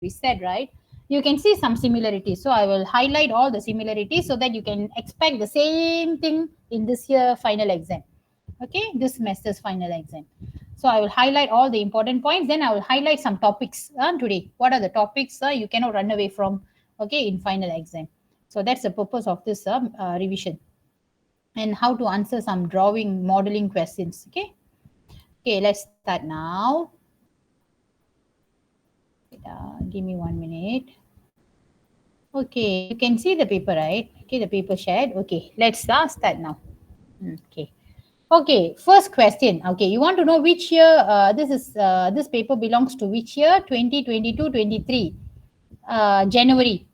we said, right? You can see some similarities. So I will highlight all the similarities so that you can expect the same thing in this year final exam. Okay, this semester's final exam. So I will highlight all the important points. Then I will highlight some topics today. What are the topics you cannot run away from? Okay, in final exam. So that's the purpose of this revision, and how to answer some drawing modeling questions. Okay. Okay, let's start now. Give me 1 minute. Okay, you can see the paper, right? Okay, the paper shared. Okay, let's start now. Okay. Okay, first question. Okay, you want to know which year this paper belongs to which year? 2022, 23. January.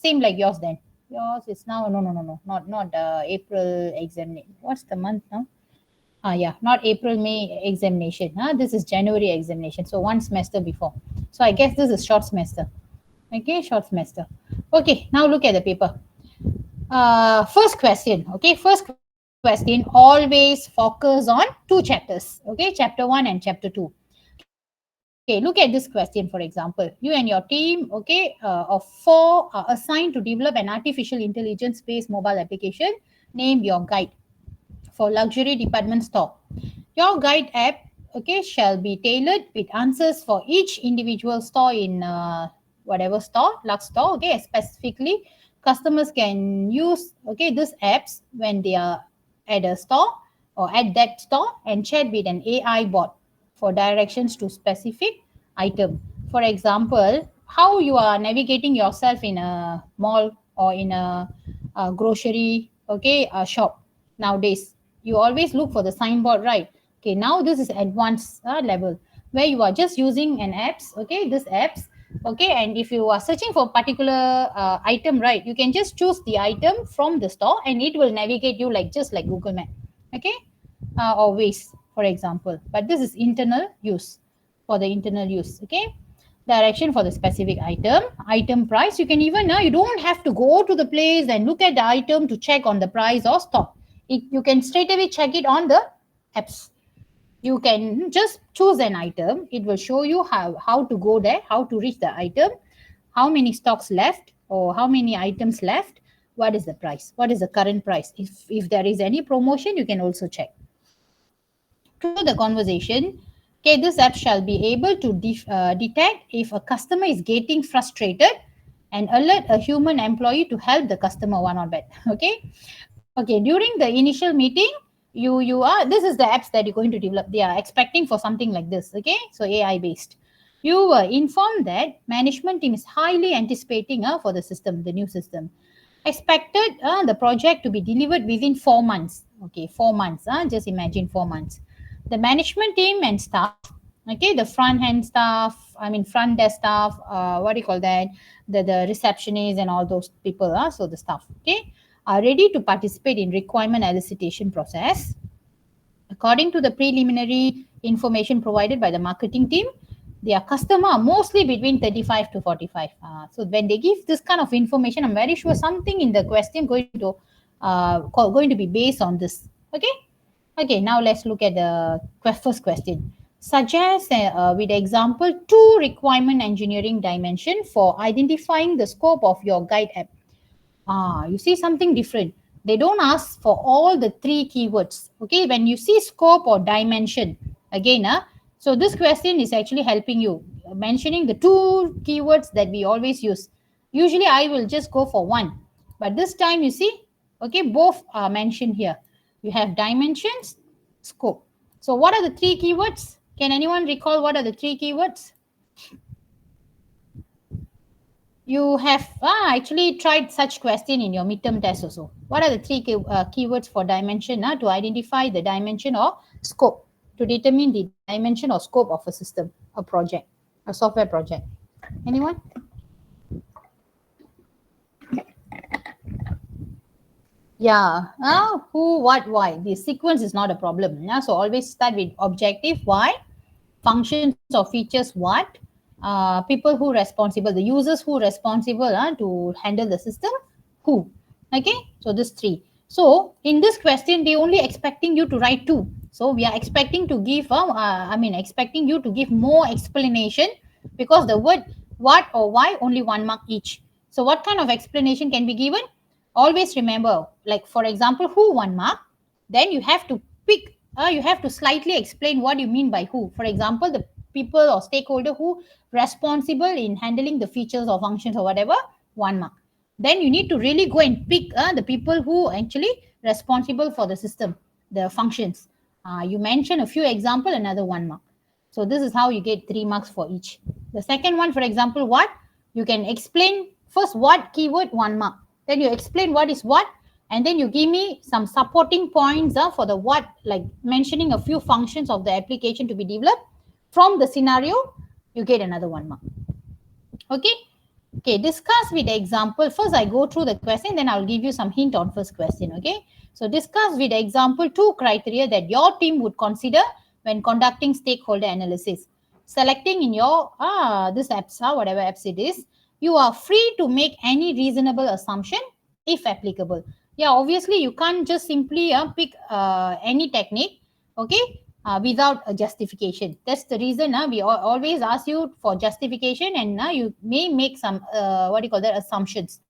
Same like yours then. Yours is now no, not April exam. What's the month now? Yeah, not April, May examination. This is January examination. So one semester before. So I guess this is short semester. Okay, short semester. Okay, now look at the paper. First question. Okay, first question. Always focus on two chapters. Okay, chapter 1 and chapter 2. Okay, look at this question, for example. You and your team, okay, of 4 are assigned to develop an artificial intelligence-based mobile application. Name your guide for luxury department store. Your guide app, okay, shall be tailored with answers for each individual store in whatever store, Lux store, okay. Specifically, customers can use, okay, these apps when they are at a store or at that store and chat with an AI bot for directions to specific item. For example, how you are navigating yourself in a mall or in a grocery, okay, a shop nowadays. You always look for the signboard, right? Okay, now this is advanced level where you are just using an apps, okay, this apps, okay, and if you are searching for particular item, right, you can just choose the item from the store and it will navigate you like just like Google Map, okay, or Waze, for example. But this is internal use, for the internal use, okay. Direction for the specific item price. You can even now, you don't have to go to the place and look at the item to check on the price or stock. You can straight away check it on the apps. You can just choose an item. It will show you how to go there, how to reach the item, how many stocks left or how many items left, what is the price, what is the current price. If there is any promotion, you can also check. Through the conversation, okay, this app shall be able to detect if a customer is getting frustrated and alert a human employee to help the customer. One on bed. Okay, during the initial meeting, you are, this is the apps that you're going to develop. They are expecting for something like this. Okay, so AI based. You were informed that management team is highly anticipating for the system, the new system. Expected the project to be delivered within 4 months. Okay, 4 months. Just imagine 4 months. The management team and staff, okay, the front hand staff, I mean front desk staff, what do you call that, the receptionists and all those people, so the staff, okay, are ready to participate in requirement elicitation process. According to the preliminary information provided by the marketing team, their customer are mostly between 35 to 45. So when they give this kind of information, I'm very sure something in the question going to be based on this. Okay. Okay, now let's look at the first question. Suggest with example 2 requirement engineering dimension for identifying the scope of your guide app. You see something different. They don't ask for all the 3 keywords. Okay, when you see scope or dimension, again, so this question is actually helping you, mentioning the 2 keywords that we always use. Usually I will just go for one, but this time you see, okay, both are mentioned here. You have dimensions, scope. So what are the 3 keywords? Can anyone recall what are the 3 keywords? You have actually tried such question in your midterm test also. What are the 3 keywords for dimension to identify the dimension or scope, to determine the dimension or scope of a system, a project, a software project? Anyone? Yeah. Who, what, why. The sequence is not a problem. So always start with objective, why, functions or features, what, people who responsible, the users who responsible to handle the system, who. Okay, so this 3. So in this question, they only expecting you to write 2. So we are expecting to give expecting you to give more explanation, because the word What or why, only 1 mark each. So what kind of explanation can be given? Always remember, like for example, who, 1 mark. Then you have to pick, you have to slightly explain what you mean by who. For example, the people or stakeholder who responsible in handling the features or functions or whatever, 1 mark. Then you need to really go and pick the people who actually responsible for the system, the functions. You mention a few example, another 1 mark. So this is how you get 3 marks for each. The second one, for example, what? You can explain first what keyword, 1 mark. Then you explain what is what, and then you give me some supporting points for the what, like mentioning a few functions of the application to be developed. From the scenario, you get another 1 mark. Okay. Okay, discuss with the example. First, I go through the question, then I'll give you some hint on first question. Okay. So discuss with the example 2 criteria that your team would consider when conducting stakeholder analysis. Selecting in your this apps, whatever apps it is, you are free to make any reasonable assumption if applicable. Yeah, obviously you can't just simply pick any technique, okay, without a justification. That's the reason we always ask you for justification, and you may make some what do you call that, assumptions,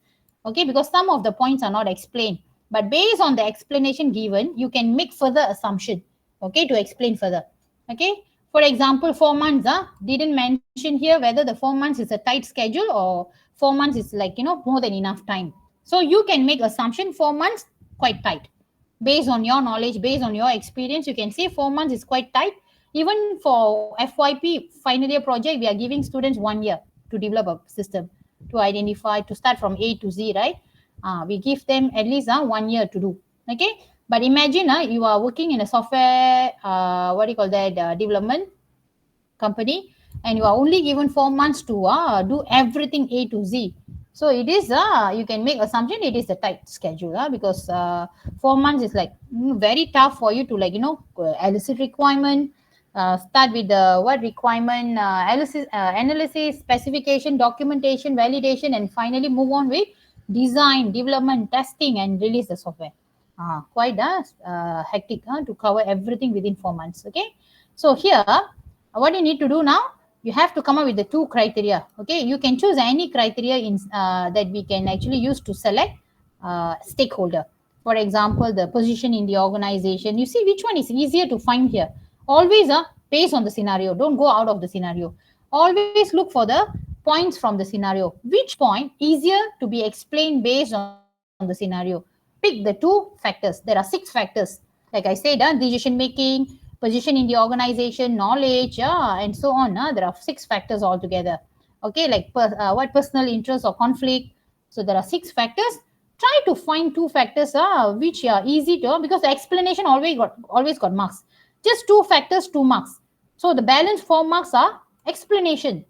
okay, because some of the points are not explained. But based on the explanation given, you can make further assumption, okay, to explain further. Okay, for example, 4 months didn't mention here whether the 4 months is a tight schedule or 4 months is like, more than enough time. So you can make assumption 4 months quite tight. Based on your knowledge, based on your experience, you can say 4 months is quite tight. Even for FYP final year project, we are giving students 1 year to develop a system, to identify, to start from A to Z, right? We give them at least 1 year to do. Okay, but imagine you are working in a software what do you call that, development company, and you are only given 4 months to do everything A to Z. So it is you can make assumption it is a tight schedule because 4 months is like very tough for you to, like, elicit requirement, start with the what requirement, analysis, specification, documentation, validation, and finally move on with design, development, testing, and release the software. Quite hectic to cover everything within 4 months. Okay, so here what you need to do now, you have to come up with the 2 criteria. Okay, you can choose any criteria in that we can actually use to select stakeholder. For example, the position in the organization. You see which one is easier to find here. Always based on the scenario, don't go out of the scenario. Always look for the points from the scenario. Which point easier to be explained based on the scenario? Pick the 2 factors. There are 6 factors. Like I said, decision making, position in the organization, knowledge, and so on. There are 6 factors altogether. Okay, like what personal interest or conflict. So there are 6 factors. Try to find 2 factors which are easy to, because the explanation always got marks. Just 2 factors, 2 marks. So the balance 4 marks are explanation.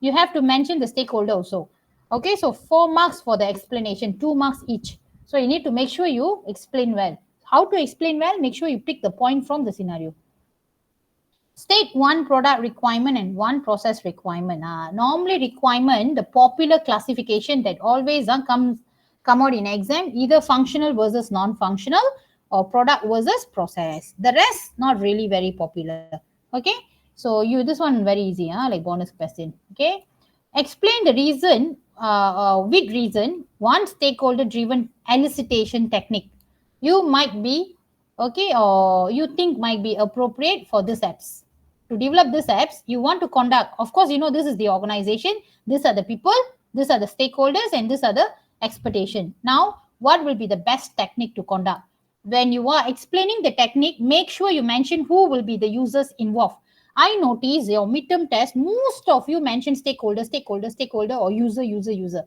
You have to mention the stakeholder also. Okay, so 4 marks for the explanation, 2 marks each. So you need to make sure you explain well. How to explain well? Make sure you pick the point from the scenario. State 1 product requirement and 1 process requirement. Normally requirement, the popular classification that always come out in exam, either functional versus non-functional or product versus process. The rest not really very popular. Okay, so this one very easy, like bonus question. Okay, explain the reason, with reason, 1 stakeholder driven elicitation technique you might be, okay, or you think might be appropriate for this apps. To develop this apps, you want to conduct, of course, this is the organization, these are the people, these are the stakeholders, and these are the expectation. Now, what will be the best technique to conduct? When you are explaining the technique, make sure you mention who will be the users involved. I notice your midterm test, most of you mention stakeholder, or user.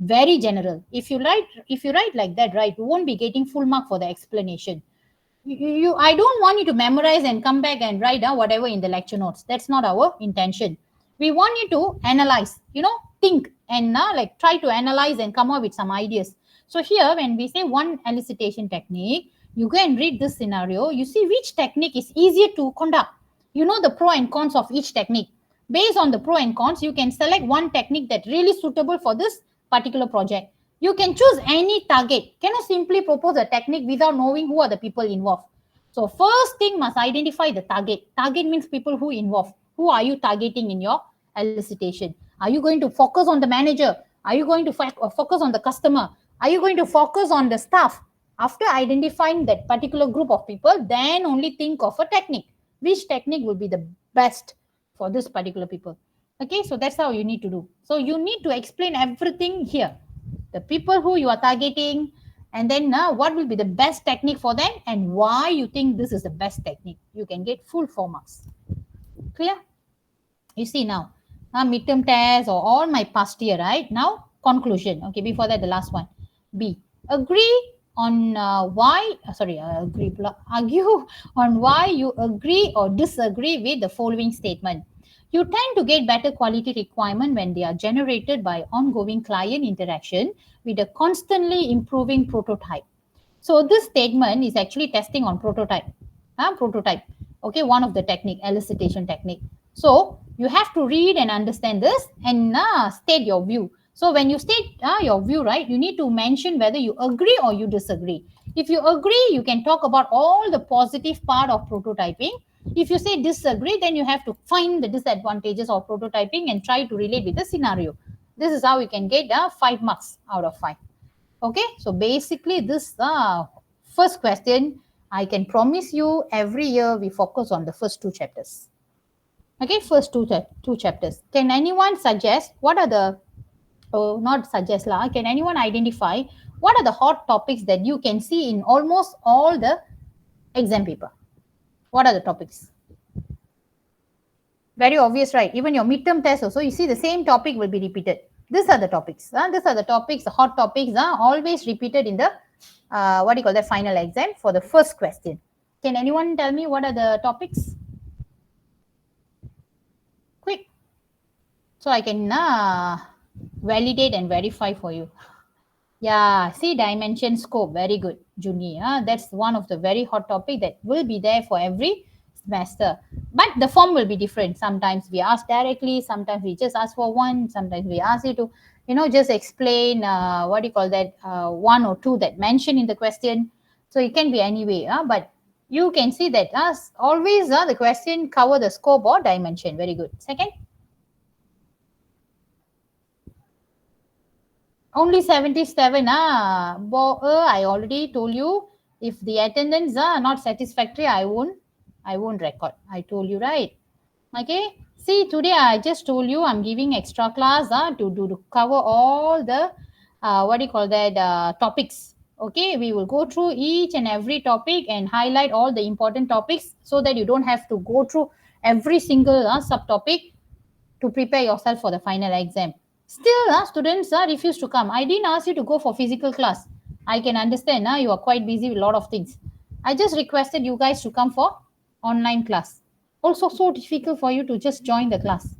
Very general. If you write like that, right, you won't be getting full mark for the explanation. I don't want you to memorize and come back and write down whatever in the lecture notes. That's not our intention. We want you to analyze, think, and like try to analyze and come up with some ideas. So here, when we say 1 elicitation technique, you go and read this scenario. You see which technique is easier to conduct. You know the pro and cons of each technique. Based on the pro and cons, you can select 1 technique that really suitable for this particular project. You can choose any target. Cannot simply propose a technique without knowing who are the people involved. So first thing, must identify the target. Target means people who involved. Who are you targeting in your elicitation? Are you going to focus on the manager? Are you going to focus on the customer? Are you going to focus on the staff? After identifying that particular group of people, then only think of a technique. Which technique will be the best for this particular people? Okay, so that's how you need to do. So you need to explain everything here. The people who you are targeting, and then what will be the best technique for them, and why you think this is the best technique. You can get full 4 marks. Clear? You see now, midterm test or all my past year, right? Now, conclusion. Okay, before that, the last one. B. Agree on argue on why you agree or disagree with the following statement. You tend to get better quality requirement when they are generated by ongoing client interaction with a constantly improving prototype. So this statement is actually testing on prototype. Prototype. Okay, one of the technique, elicitation technique. So you have to read and understand this and state your view. So when you state your view, right, you need to mention whether you agree or you disagree. If you agree, you can talk about all the positive part of prototyping. If you say disagree, then you have to find the disadvantages of prototyping and try to relate with the scenario. This is how you can get 5 marks out of 5. Okay, so basically this first question, I can promise you every year we focus on the first 2 chapters. Okay, first two chapters. Can anyone suggest what are the, not suggest lah, can anyone identify what are the hot topics that you can see in almost all the exam paper? What are the topics? Very obvious, right? Even your midterm test also, you see the same topic will be repeated. These are the topics. These are the topics, the hot topics always repeated in the, what do you call that, final exam for the first question. Can anyone tell me what are the topics? Quick. So I can validate and verify for you. Yeah, see, dimension scope, very good, Juni. That's one of the very hot topic that will be there for every semester. But the form will be different. Sometimes we ask directly, sometimes we just ask for one, sometimes we ask you to, just explain, what do you call that, one or two that mentioned in the question. So it can be any way, but you can see that always the question cover the scope or dimension. Very good. Second. Only 77. I already told you, if the attendance are not satisfactory, I won't record. I told you, right? Okay. See, today I just told you I'm giving extra class to cover all the what do you call that, topics. Okay, we will go through each and every topic and highlight all the important topics so that you don't have to go through every single subtopic to prepare yourself for the final exam. Still, students refuse to come. I didn't ask you to go for physical class. I can understand you are quite busy with a lot of things. I just requested you guys to come for online class. Also, so difficult for you to just join the class.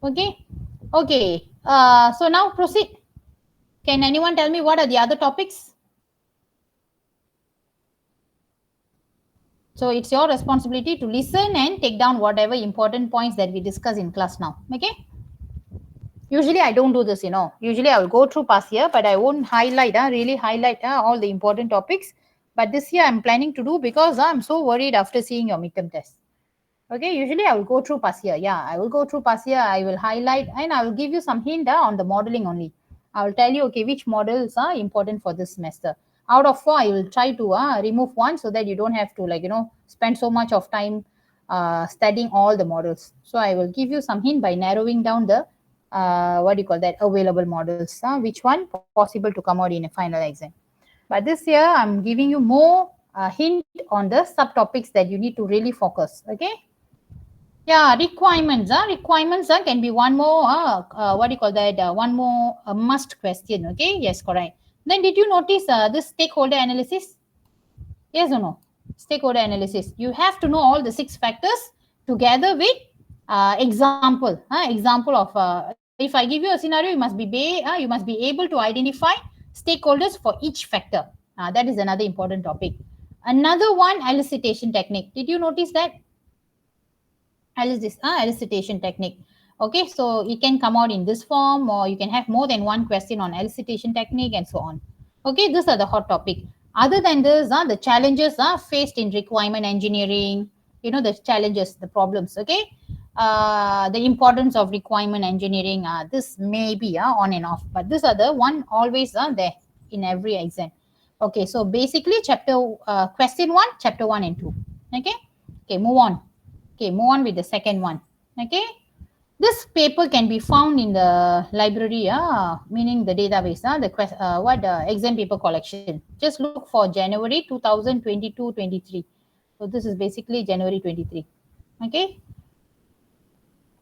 Okay? Okay. So now proceed. Can anyone tell me what are the other topics? So it's your responsibility to listen and take down whatever important points that we discuss in class now. Okay? Usually I don't do this, Usually I will go through past year, but I won't highlight, really highlight all the important topics. But this year I'm planning to do because I'm so worried after seeing your midterm test. Okay, usually I will go through past year. Yeah, I will go through past year. I will highlight and I will give you some hint on the modeling only. I will tell you, okay, which models are important for this semester. Out of 4, I will try to remove one so that you don't have to spend so much of time studying all the models. So I will give you some hint by narrowing down the what do you call that, available models, which one possible to come out in a final exam. But this year I'm giving you more hint on the subtopics that you need to really focus. Okay. Yeah, requirements. Requirements can be one more, what do you call that, one more must question. Okay, yes, correct. Then did you notice this stakeholder analysis? Yes or no? Stakeholder analysis. You have to know all the 6 factors together with example. Example of, if I give you a scenario, you must be able to identify stakeholders for each factor. That is another important topic. Another one, elicitation technique. Did you notice that? Elicitation technique. Okay, so it can come out in this form, or you can have more than one question on elicitation technique and so on. Okay, these are the hot topic. Other than this, the challenges are faced in requirement engineering, the challenges, the problems. Okay, the importance of requirement engineering. This may be on and off, but these are the one always there in every exam. Okay, so basically chapter question 1, chapter 1 and 2. Okay, okay, move on. Okay, move on with the second one. Okay, this paper can be found in the library, meaning the database, exam paper collection. Just look for January 2022-23. So this is basically January 23. Okay.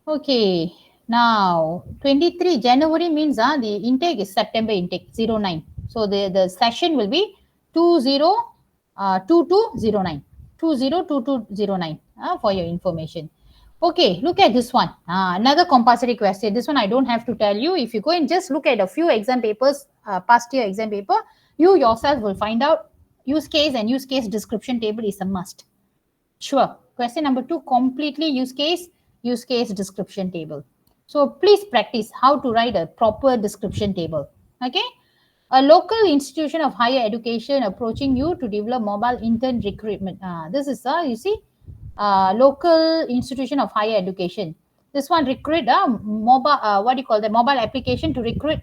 Okay. Now 23 January means the intake is September intake 09. So the session will be 202209. 202209 for your information. Okay, look at this one. Another compulsory question. This one I don't have to tell you. If you go and just look at a few exam papers, past year exam paper, you yourself will find out use case and use case description table is a must. Sure. Question number 2, completely use case description table. So please practice how to write a proper description table. Okay. A local institution of higher education approaching you to develop mobile intern recruitment. This is you see, local institution of higher education. This one recruit mobile, what do you call the mobile application to recruit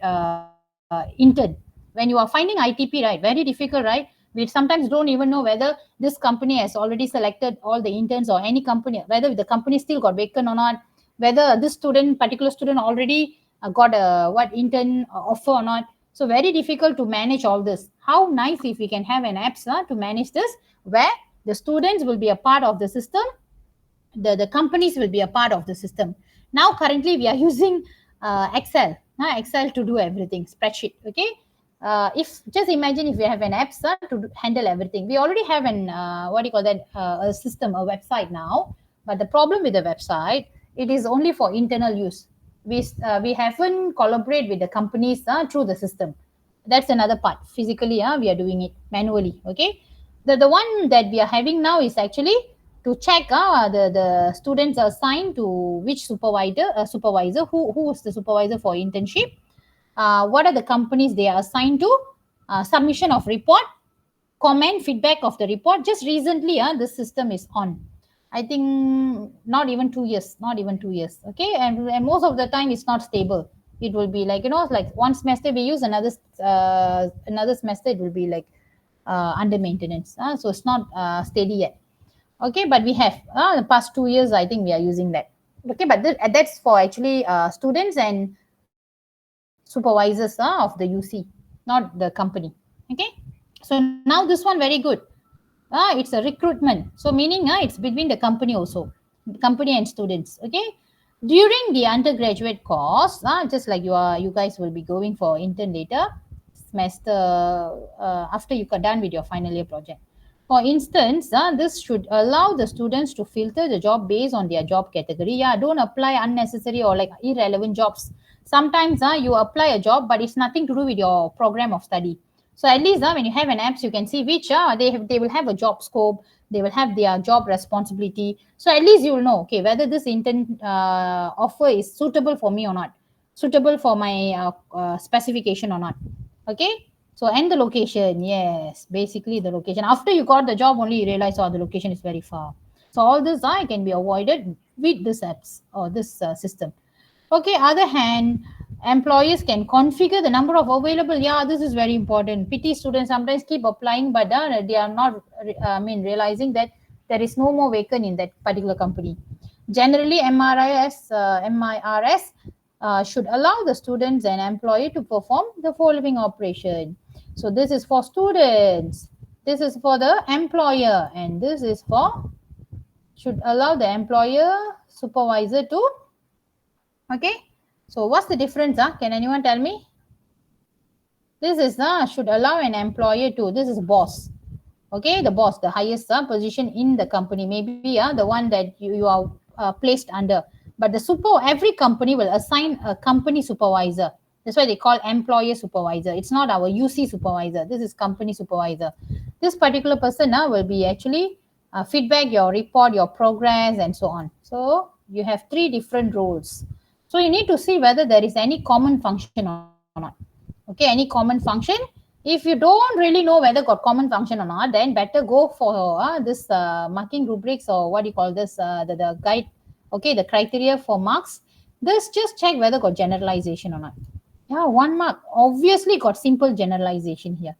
intern. When you are finding ITP, right, very difficult, right? We sometimes don't even know whether this company has already selected all the interns or any company, whether the company still got vacant or not, whether this particular student already got a intern offer or not. So very difficult to manage all this. How nice if we can have an apps to manage this, where the students will be a part of the system, the companies will be a part of the system. Now currently we are using Excel to do everything, spreadsheet. Okay. If just imagine if we have an app to handle everything. We already have an a system, a website now, but the problem with the website, it is only for internal use. We haven't collaborate with the companies through the system. That's another part. Physically we are doing it manually. Okay. The one that we are having now is actually to check the students are assigned to which supervisor, who is the supervisor for internship, what are the companies they are assigned to, submission of report, comment, feedback of the report. Just recently the system is on. I think not even 2 years, okay. And most of the time it's not stable. It will be like, like one semester we use, another semester it will be like under maintenance, so it's not steady yet. Okay, but we have the past 2 years I think we are using that. Okay, but that's for actually students and supervisors of the UC, not the company. Okay, so now this one very good. It's a recruitment, so meaning it's between the company also, company and students. Okay, during the undergraduate course, just like you guys will be going for intern later semester, after you are done with your final year project. For instance, this should allow the students to filter the job based on their job category. Yeah, don't apply unnecessary or like irrelevant jobs. Sometimes you apply a job, but it's nothing to do with your program of study. So at least when you have an apps, you can see which they will have a job scope, they will have their job responsibility. So at least you will know, okay, whether this intern offer is suitable for me or not, suitable for my specification or not. Okay. So, and the location, yes, basically the location. After you got the job, only you realize, oh, the location is very far. So all this can be avoided with this apps or this system. Okay, other hand, employers can configure the number of available. Yeah, this is very important. PT students sometimes keep applying, but they are not, realizing that there is no more vacant in that particular company. Generally, MIRS should allow the students and employee to perform the following operation. So this is for students, this is for the employer, and this is for, should allow the employer supervisor to. Okay, so what's the difference? Can anyone tell me? This is should allow an employer to, this is boss. Okay, the boss, the highest position in the company, maybe the one that you are placed under. But every company will assign a company supervisor. That's why they call employer supervisor. It's not our UC supervisor. This is company supervisor. This particular person will be actually feedback your report, your progress, and so on. So you have 3 different roles. So you need to see whether there is any common function or not. Okay, any common function. If you don't really know whether got common function or not, then better go for this marking rubrics, or what do you call this, the guide Okay, the criteria for marks. This just check whether got generalization or not. Yeah, 1 mark obviously got simple generalization here.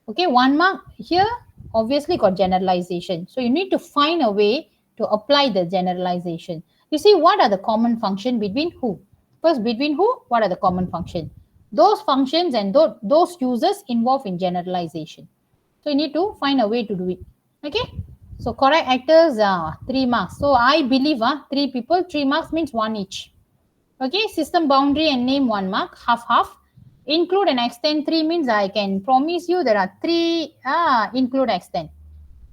Okay, 1 mark here obviously got generalization. So you need to find a way to apply the generalization. You see, what are the common function between who? First, between who? What are the common function? Those functions and those users involved in generalization. So you need to find a way to do it. Okay. So correct actors, 3 marks. So I believe 3 people, 3 marks means one each. Okay, system boundary and name 1 mark, half half. Include and extend 3 means I can promise you there are 3 include extend.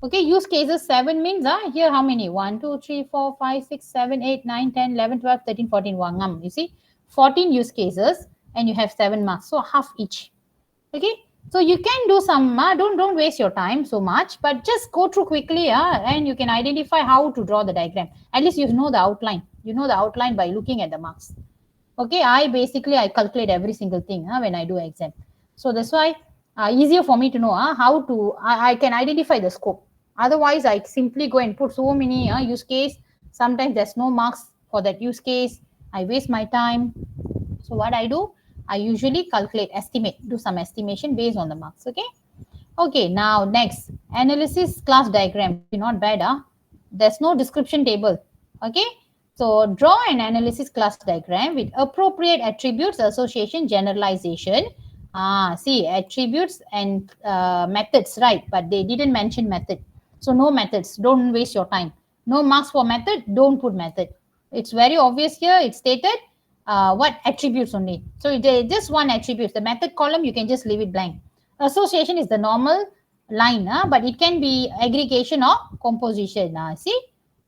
Okay, use cases 7 means here how many? 1, 2, 3, 4, 5, 6, 7, 8, 9, 10, 11, 12, 13, 14. You see, 14 use cases and you have 7 marks. So half each. Okay, so you can do some, don't waste your time so much, but just go through quickly and you can identify how to draw the diagram. At least you know the outline. You know the outline by looking at the marks. Okay, I calculate every single thing when I do exam. So that's why easier for me to know how to, I can identify the scope. Otherwise, I simply go and put so many use case. Sometimes there's no marks for that use case. I waste my time. So what I do, I usually calculate, estimate, do some estimation based on the marks. Okay. Okay, now next, analysis class diagram. Okay, not bad, There's no description table. Okay, so draw an analysis class diagram with appropriate attributes, association, generalization. See, attributes and methods, right? But they didn't mention method. So no methods. Don't waste your time. No marks for method. Don't put method. It's very obvious here. It's stated what attributes only. So just one attribute. The method column, you can just leave it blank. Association is the normal line, but it can be aggregation or composition. See,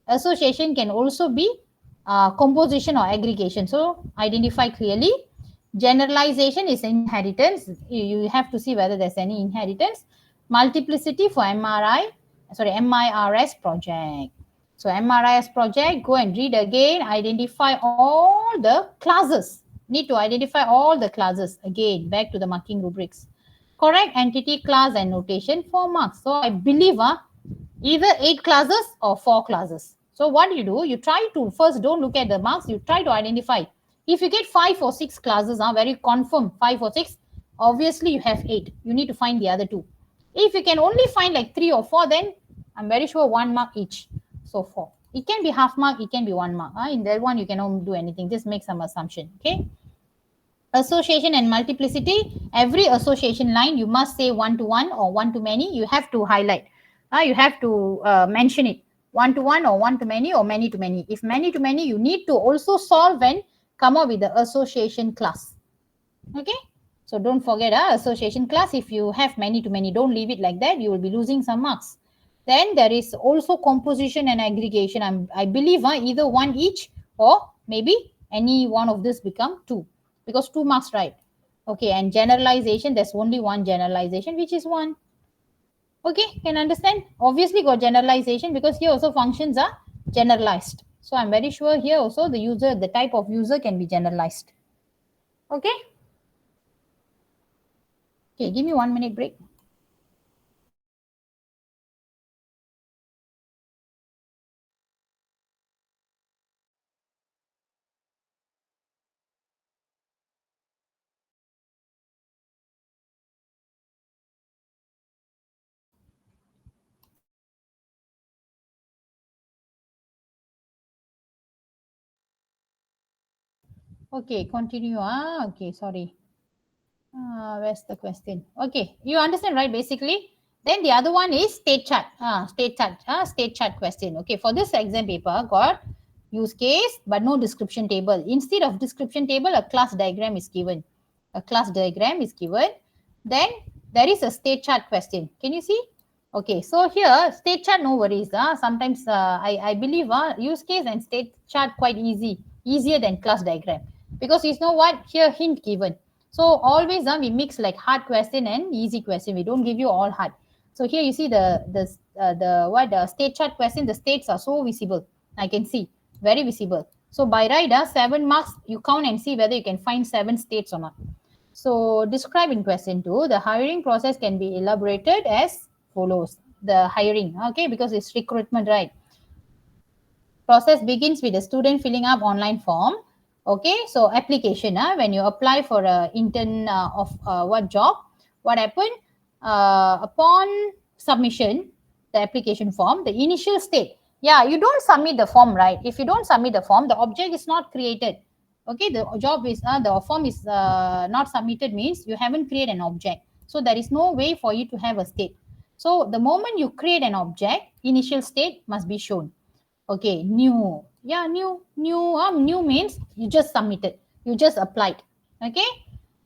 association can also be composition or aggregation. So identify clearly. Generalization is inheritance. You have to see whether there's any inheritance. Multiplicity for MIRS project. So MRIS project, go and read again, identify all the classes. Need to identify all the classes. Again, back to the marking rubrics. Correct entity, class and notation, 4 marks. So I believe either 8 classes or 4 classes. So what do? You try to, first don't look at the marks, you try to identify. If you get 5 or 6 classes, very confirm 5 or 6, obviously you have 8. You need to find the other 2. If you can only find like 3 or 4, then I'm very sure 1 mark each. So 4. It can be half mark, it can be 1 mark. In that one, you cannot do anything. Just make some assumption. Okay. Association and multiplicity, every association line you must say 1 to 1 or 1 to many. You have to highlight, you have to mention it, 1 to 1 or 1 to many or many to many. If many to many, you need to also solve and come up with the association class. Okay, so don't forget association class. If you have many to many, don't leave it like that, you will be losing some marks. Then there is also composition and aggregation. I believe either 1 each or maybe any one of this become 2, because 2 marks, right? Okay, and generalization, there's only one generalization, which is 1. Okay, can understand? Obviously got generalization because here also functions are generalized. So I'm very sure here also the type of user can be generalized. Okay. Okay, give me 1 minute break. Okay, continue. Okay, sorry. Where's the question? Okay, you understand, right? Basically, then the other one is state chart. State chart question. Okay, for this exam paper, got use case but no description table. Instead of description table, a class diagram is given. A class diagram is given. Then there is a state chart question. Can you see? Okay, so here state chart, no worries. Sometimes I believe use case and state chart quite easier than class diagram, because you know what, here hint given. So always we mix like hard question and easy question. We don't give you all hard. So here you see the state chart question. The states are so visible. I can see very visible. So by right, 7 marks. You count and see whether you can find 7 states or not. So describe in question 2. The hiring process can be elaborated as follows. The hiring, okay, because it's recruitment, right? Process begins with the student filling up online form. Okay, so application, when you apply for a intern of what job, what happened upon submission the application form, the initial state, yeah, you don't submit the form, right? If you don't submit the form, the object is not created. Okay, the job is the form is not submitted means you haven't created an object, so there is no way for you to have a state. So the moment you create an object, initial state must be shown. Okay, new. Yeah, new means you just submitted, you just applied. Okay,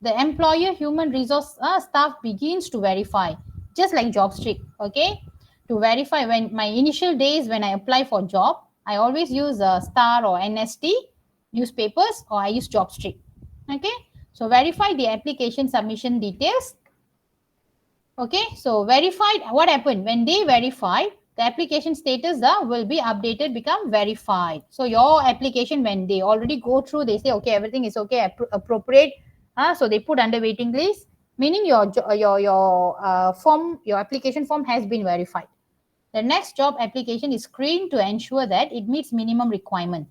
the employer human resource staff begins to verify, just like job streak. Okay, to verify, when my initial days when I apply for job, I always use star or nst newspapers, or I use job streak. Okay, so verify the application submission details. Okay, so verified, what happened when they verify, the application status will be updated, become verified. So your application, when they already go through, they say okay, everything is okay, appropriate, so they put under waiting list, meaning your form, your application form has been verified. The next job application is screened to ensure that it meets minimum requirement.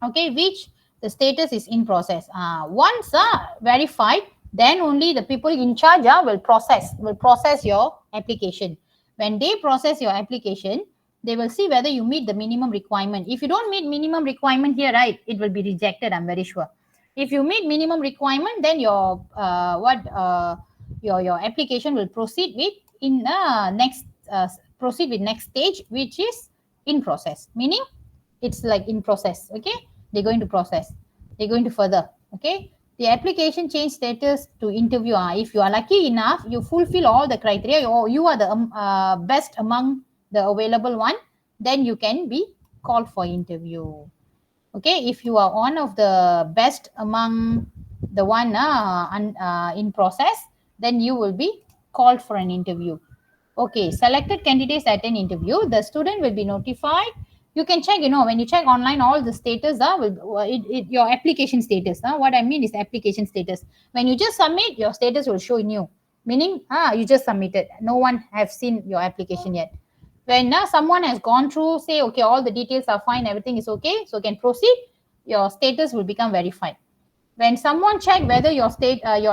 Okay, which the status is in process. Once verified, then only the people in charge will process your application. When they process your application, they will see whether you meet the minimum requirement. If you don't meet minimum requirement here, right, it will be rejected, I'm very sure. If you meet minimum requirement, then your application will proceed with in next proceed with next stage, which is in process, meaning it's like in process. Okay, they're going to process, they're going to further. Okay, the application change status to interview. If you are lucky enough, you fulfill all the criteria, or you are the best among the available one, then you can be called for interview. Okay, if you are one of the best among the one in process, then you will be called for an interview. Okay, selected candidates attend interview. The student will be notified. You can check, when you check online, all the status your application status. What I mean is application status. When you just submit, your status will show new, meaning you just submitted. No one have seen your application yet. When someone has gone through, say, okay, all the details are fine, everything is okay, so can proceed, your status will become verified. When someone check whether your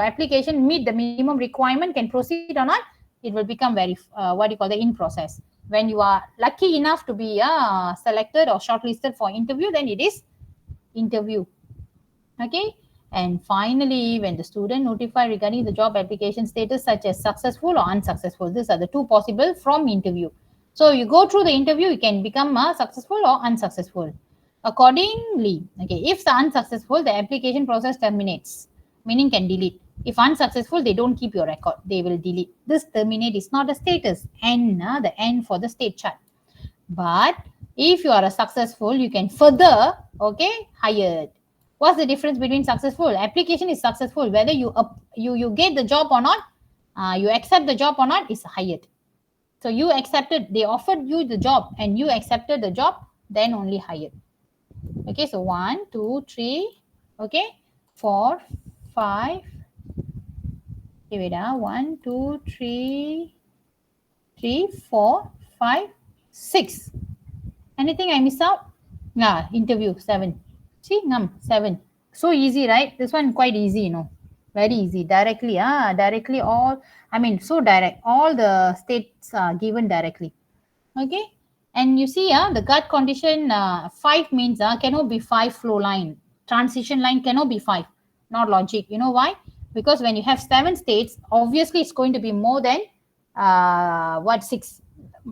application meet the minimum requirement, can proceed or not, it will become what you call the in process. When you are lucky enough to be selected or shortlisted for interview, then it is interview. Okay, and finally, when the student notify regarding the job application status, such as successful or unsuccessful, these are the two possible from interview. So you go through the interview, you can become successful or unsuccessful. Accordingly, okay, if the unsuccessful, the application process terminates, meaning can delete. If unsuccessful, they don't keep your record, they will delete. This terminate is not a status, N, the N for the state chart. But if you are a successful, you can further, okay, hired. What's the difference between successful? Application is successful, whether you get the job or not, you accept the job or not, is hired. So you accepted, they offered you the job and you accepted the job, then only hired. Okay, so 1, 2, 3, okay, 4, 5. Okay, wait, 1, 2, 3, 4, 5, 6. Anything I miss out? Interview 7. See, 7. So easy, right? This one quite easy, very easy. Directly, directly all. I mean, so direct. All the states are given directly. Okay, and you see, the gut condition 5 means cannot be 5 flow line. Transition line cannot be 5. Not logic. You know why? Because when you have 7 states, obviously it's going to be more than 6.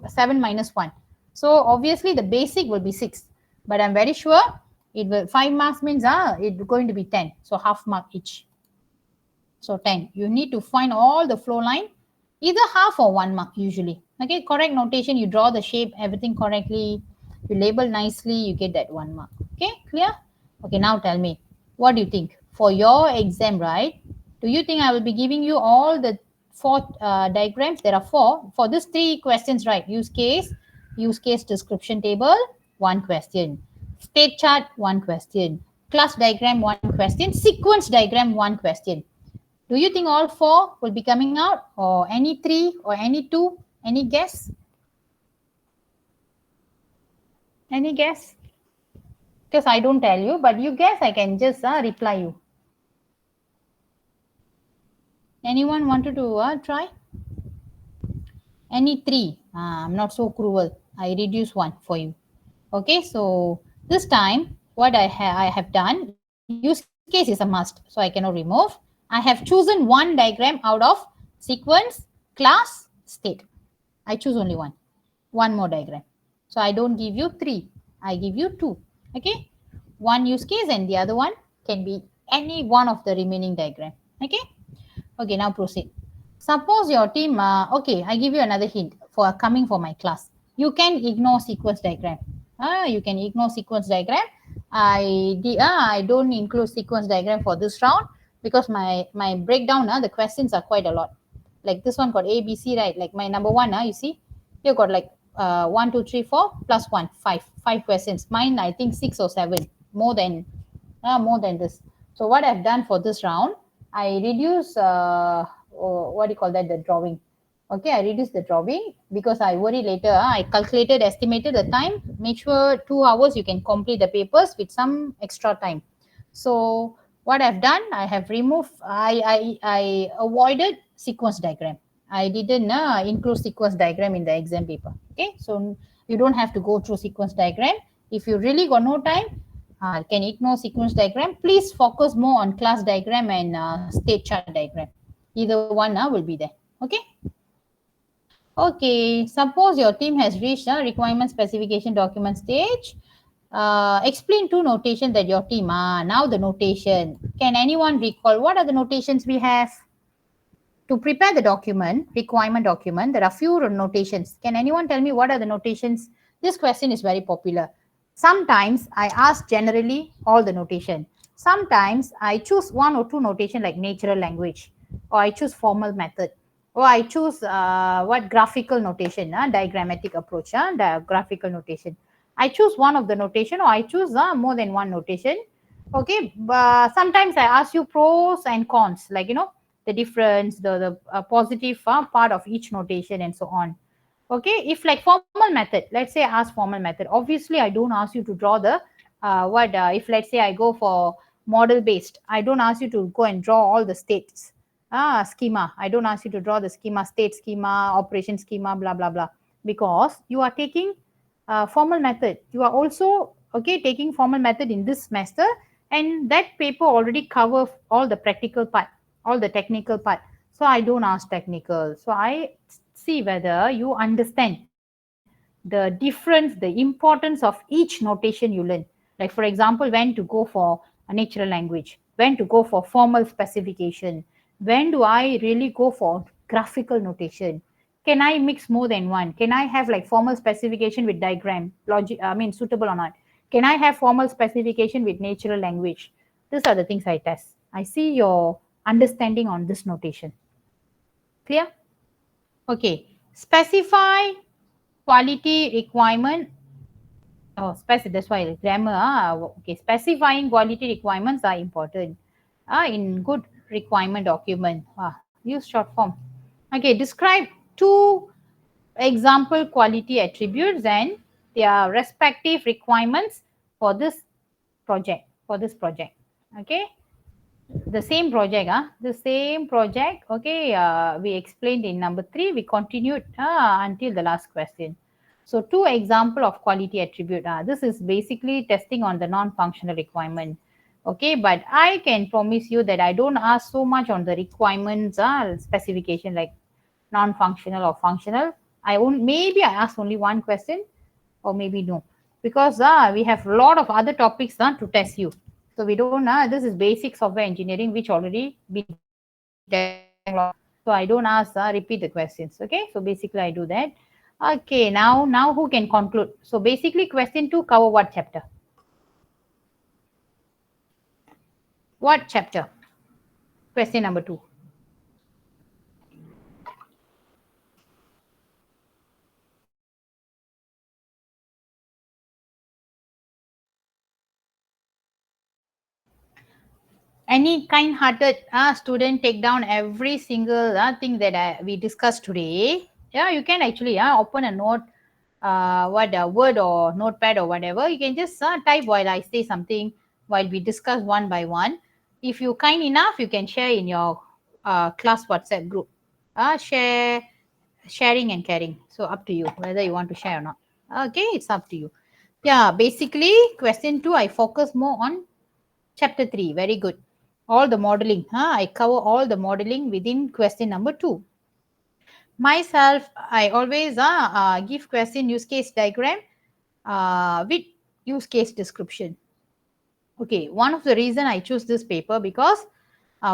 7 minus 1. So obviously the basic will be 6. But I'm very sure it will 5 marks means it's going to be 10. So half mark each. So 10. You need to find all the flow line, either half or 1 mark usually. Okay, correct notation, you draw the shape, everything correctly, you label nicely, you get that 1 mark. Okay, clear? Okay, now tell me, what do you think? For your exam, right, do you think I will be giving you all the 4 diagrams? There are 4. For these 3 questions, right, use case description table, 1 question. State chart, 1 question. Class diagram, 1 question. Sequence diagram, 1 question. Do you think all 4 will be coming out, or any 3 or any 2? Any guess? Any guess? Because I don't tell you, but you guess, I can just reply you. Anyone wanted to try? Any three? I'm not so cruel. I reduce one for you. Okay, so this time what I have done, use case is a must, so I cannot remove. I have chosen one diagram out of sequence, class, state. I choose only one more diagram. So I don't give you three, I give you two. Okay, one use case and the other one can be any one of the remaining diagram. Okay. Okay, now proceed. Suppose your team, okay, I give you another hint for coming for my class. You can ignore sequence diagram. You can ignore sequence diagram. I don't include sequence diagram for this round because my breakdown, the questions are quite a lot. Like this one got A, B, C, right? Like my number one, you see, you got like 1, 2, 3, 4 plus 1, 5 questions. Mine, I think 6 or 7, more than this. So what I've done for this round, I reduce what do you call that, the drawing. Okay, I reduce the drawing because I worry later. I calculated, estimated the time. Make sure 2 hours you can complete the papers with some extra time. So what I've done, I have removed. I avoided sequence diagram. I didn't include sequence diagram in the exam paper. Okay, so you don't have to go through sequence diagram. If you really got no time, can ignore sequence diagram. Please focus more on class diagram and state chart diagram. Either one will be there. Okay. Okay. Suppose your team has reached a requirement specification document stage. Explain two notation that your team. Now the notation. Can anyone recall what are the notations we have? To prepare the document, requirement document, there are few notations. Can anyone tell me what are the notations? This question is very popular. Sometimes I ask generally all the notation. Sometimes I choose one or two notation like natural language, or I choose formal method, or I choose what graphical notation, diagrammatic approach, graphical notation. I choose one of the notation, or I choose more than one notation. Okay, sometimes I ask you pros and cons, like the difference, the positive part of each notation and so on. Okay, if like formal method, let's say I ask formal method, obviously I don't ask you to draw the what if let's say I go for model based, I don't ask you to go and draw all the states schema. I don't ask you to draw the schema, state schema, operation schema, blah blah blah, because you are taking formal method. You are also okay taking formal method in this semester, and that paper already cover all the practical part, all the technical part. So I don't ask technical. So I see whether you understand the difference, the importance of each notation you learn. Like for example, when to go for a natural language, when to go for formal specification, when do I really go for graphical notation. Can I mix more than one? Can I have like formal specification with diagram, logic, I mean suitable or not? Can I have formal specification with natural language? These are the things I test. I see your understanding on this notation. Clear? Okay. Specify quality requirement. Oh, that's why grammar. Okay. Specifying quality requirements are important. In good requirement document. Use short form. Okay. Describe two example quality attributes and their respective requirements for this project. Okay. The same project, the same project. Okay, we explained in number 3, we continued until the last question. So two example of quality attribute. This is basically testing on the non-functional requirement. Okay, but I can promise you that I don't ask so much on the requirements specification like non-functional or functional. Maybe I ask only one question, or maybe no, because we have a lot of other topics to test you. So we don't this is basic software engineering which already been tested for a long time. So I don't ask repeat the questions. Okay, so basically I do that. Okay, now who can conclude? So basically question 2 cover what chapter? What chapter? Question number 2. Any kind-hearted student take down every single thing that we discussed today. Yeah, you can actually open a note, what a word or notepad or whatever, you can just type while I say something, while we discuss one by one. If you kind enough, you can share in your class WhatsApp group. Sharing and caring. So up to you whether you want to share or not. Okay, it's up to you. Yeah, basically question 2, I focus more on chapter 3. Very good. All the modeling. I cover all the modeling within question number 2. Myself, I always give question use case diagram with use case description. Okay, one of the reason I choose this paper because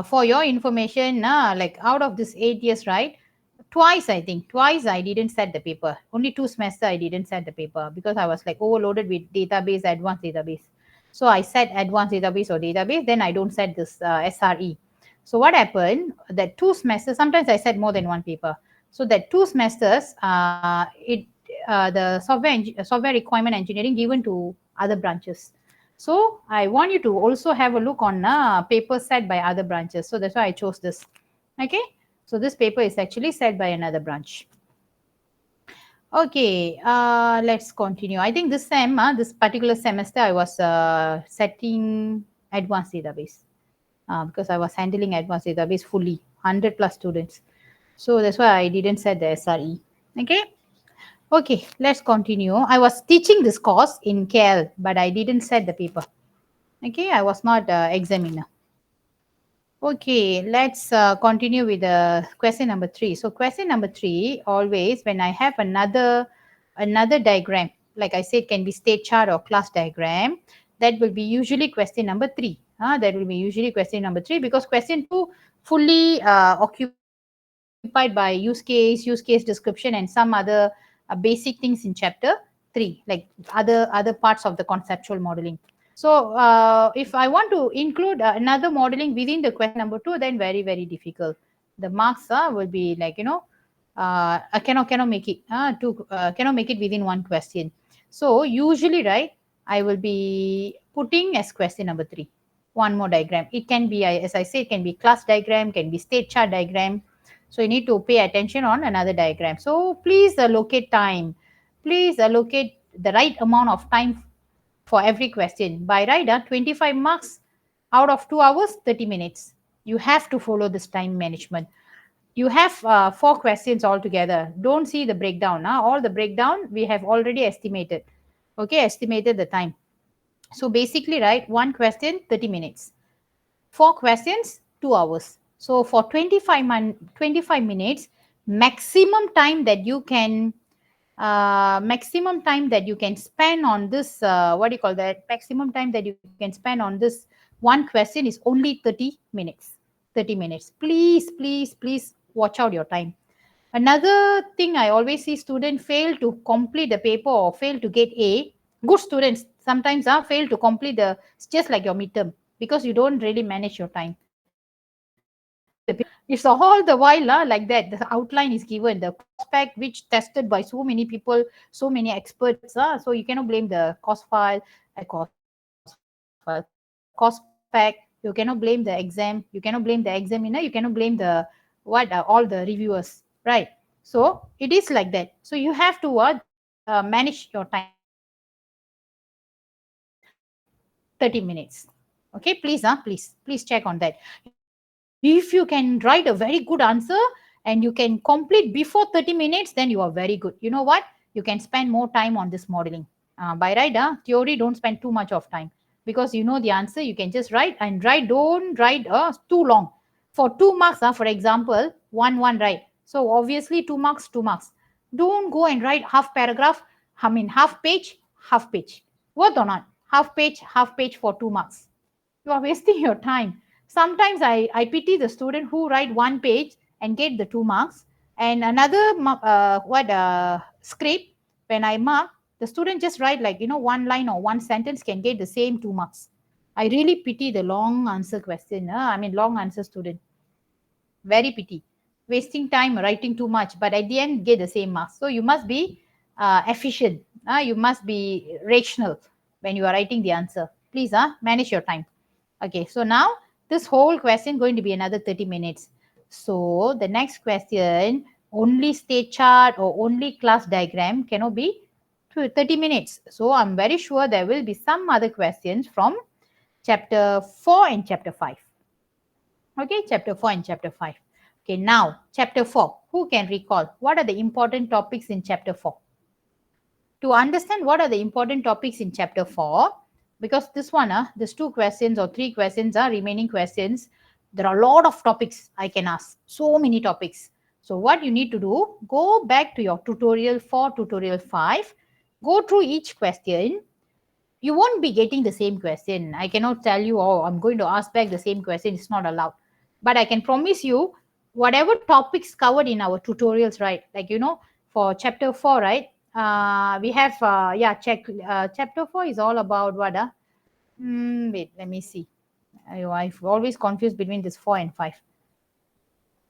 for your information, like out of this 8 years, right? Twice, I think, twice I didn't set the paper. Only 2 semester I didn't set the paper because I was like overloaded with database, advanced database. So I set advanced database or database, then I don't set this SRE. So what happened? That 2 semesters, sometimes I set more than one paper. So that 2 semesters, the software requirement engineering given to other branches. So I want you to also have a look on papers set by other branches. So that's why I chose this. Okay. So this paper is actually set by another branch. Okay, let's continue. I think this particular semester, I was setting advanced database because I was handling advanced database fully, 100 plus students. So that's why I didn't set the SRE. Okay. Okay, let's continue. I was teaching this course in KL, but I didn't set the paper. Okay, I was not examiner. Okay, let's continue with the question number 3. So question number 3, always when I have another diagram, like I said, can be state chart or class diagram, that will be usually question number 3. That will be usually question number 3 because question 2 fully occupied by use case description, and some other basic things in chapter 3, like other parts of the conceptual modeling. So if I want to include another modeling within the question number 2, then very difficult. The marks will be like I cannot make it cannot make it within one question. So usually, right, I will be putting as question number 3 one more diagram. It can be, as I said, can be class diagram, can be state chart diagram. So you need to pay attention on another diagram. So please allocate time. Please allocate the right amount of time for every question. By right, 25 marks out of 2 hours, 30 minutes. You have to follow this time management. You have 4 questions altogether. Don't see the breakdown. All the breakdown we have already estimated. Okay, estimated the time. So basically, right, one question, 30 minutes. 4 questions, 2 hours. So for 25 minutes, maximum time that you can spend on this what do you call that, maximum time that you can spend on this one question is only 30 minutes. Please watch out your time. Another thing I always see, student fail to complete the paper or fail to get A. Good students sometimes fail to complete the, it's just like your midterm, because you don't really manage your time. It's all the while like that. The outline is given, the cost pack which tested by so many people, so many experts. So you cannot blame the cost file, cost pack. You cannot blame the exam. You cannot blame the examiner. You cannot blame all the reviewers, right? So it is like that. So you have to manage your time. Maximum time that you can spend on this question is only 30 minutes. Okay, please check on that. If you can write a very good answer and you can complete before 30 minutes, then you are very good. You know what? You can spend more time on this modeling. By right, theory, don't spend too much of time, because you know the answer. You can just write and write. Don't write too long. For 2 marks, for example, one write. So obviously 2 marks, 2 marks. Don't go and write half paragraph. I mean half page, half page. Worth or not? Half page for 2 marks. You are wasting your time. Sometimes I pity the student who write one page and get the 2 marks, and another script, when I mark, the student just write like one line or one sentence can get the same 2 marks. I really pity the long answer question. Long answer student. Very pity. Wasting time writing too much, but at the end get the same marks. So you must be efficient. You must be rational when you are writing the answer. Please manage your time. Okay, so now this whole question going to be another 30 minutes. So the next question, only state chart or only class diagram cannot be 30 minutes. So I'm very sure there will be some other questions from chapter 4 and chapter 5. Okay, chapter 4 and chapter 5. Okay, now chapter 4. Who can recall what are the important topics in chapter 4? To understand what are the important topics in chapter 4, because this one, there's two questions or three questions are remaining questions. There are a lot of topics I can ask, so many topics. So what you need to do, go back to your tutorial 4, tutorial 5, go through each question. You won't be getting the same question. I cannot tell you, oh, I'm going to ask back the same question. It's not allowed. But I can promise you, whatever topics covered in our tutorials, right? Like, for chapter 4, right? We have, chapter 4 is all about what? Wait, let me see. I've always confused between this 4 and 5.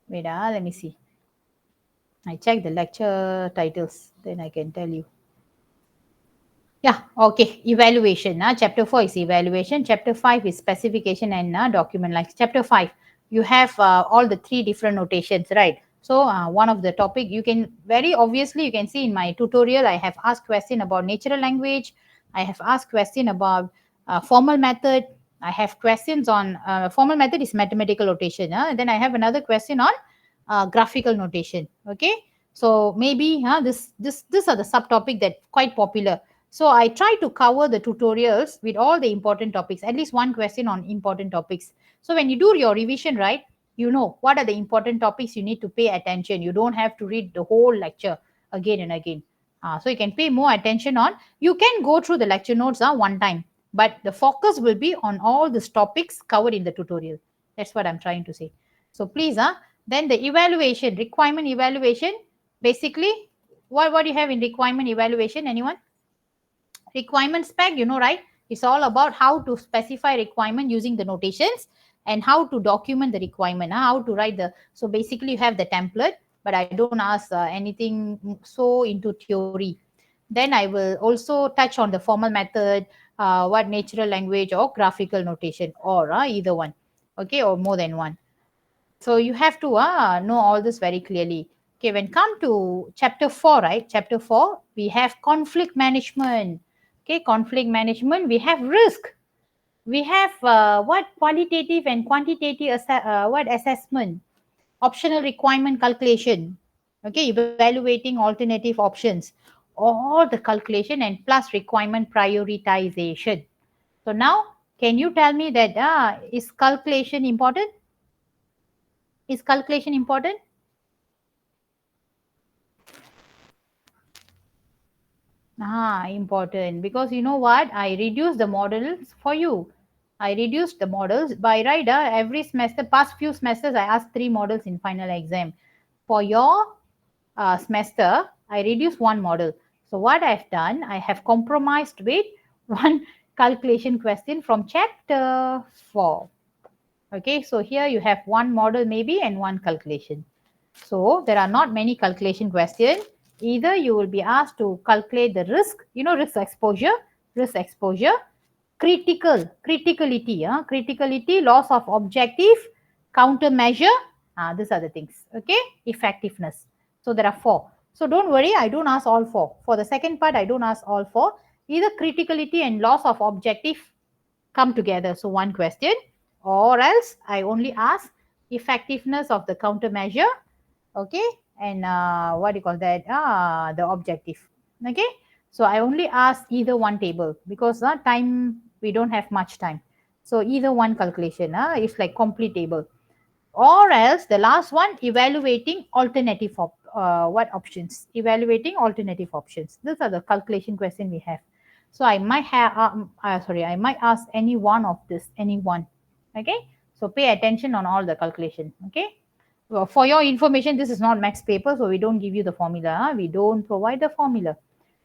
Wait, let me see. I check the lecture titles, then I can tell you. Yeah, okay. Evaluation. Chapter 4 is evaluation. Chapter 5 is specification and document. Like chapter 5, you have all the three different notations, right? So one of the topic you can very obviously you can see in my tutorial, I have asked question about natural language. I have asked question about formal method. I have questions on formal method is mathematical notation. Then I have another question on graphical notation. Okay, so maybe this are the subtopic that quite popular. So I try to cover the tutorials with all the important topics, at least one question on important topics. So when you do your revision, right, you know what are the important topics you need to pay attention. You don't have to read the whole lecture again and again. So you can pay more attention on, you can go through the lecture notes one time, but the focus will be on all these topics covered in the tutorial. That's what I'm trying to say. So please, then the evaluation, requirement evaluation, basically, what do you have in requirement evaluation, anyone? Requirement spec, right? It's all about how to specify requirement using the notations and how to document the requirement, how to write the. So basically you have the template, but I don't ask anything so into theory. Then I will also touch on the formal method, what natural language or graphical notation, or either one, okay, or more than one. So you have to know all this very clearly. Okay, when come to chapter 4, right? Chapter 4, we have conflict management. Okay, conflict management, we have risk. We have what qualitative and quantitative what assessment, optional requirement calculation. Okay, evaluating alternative options, all the calculation and plus requirement prioritization. So now, can you tell me that is calculation important? Is calculation important? Important, because you know what? I reduced the models for you. I reduced the models by right. Every semester, past few semesters, I asked 3 models in final exam. For your semester, I reduced 1 model. So what I've done, I have compromised with one calculation question from chapter 4. Okay, so here you have 1 model maybe and 1 calculation. So there are not many calculation questions. Either you will be asked to calculate the risk, risk exposure, criticality, loss of objective, countermeasure. These are the things. Okay, effectiveness. So there are 4. So don't worry, I don't ask all 4. For the second part, I don't ask all 4. Either criticality and loss of objective come together. So one question, or else I only ask effectiveness of the countermeasure, okay, and what do you call that? The objective. Okay, so I only ask either one table because time we don't have much time. So either one calculation, is like complete table, or else the last one evaluating alternative what options, evaluating alternative options. These are the calculation question we have. So I might have I might ask any one of this, any one. Okay, so pay attention on all the calculation. Okay, well, for your information, this is not max paper, so we don't give you the formula, we don't provide the formula.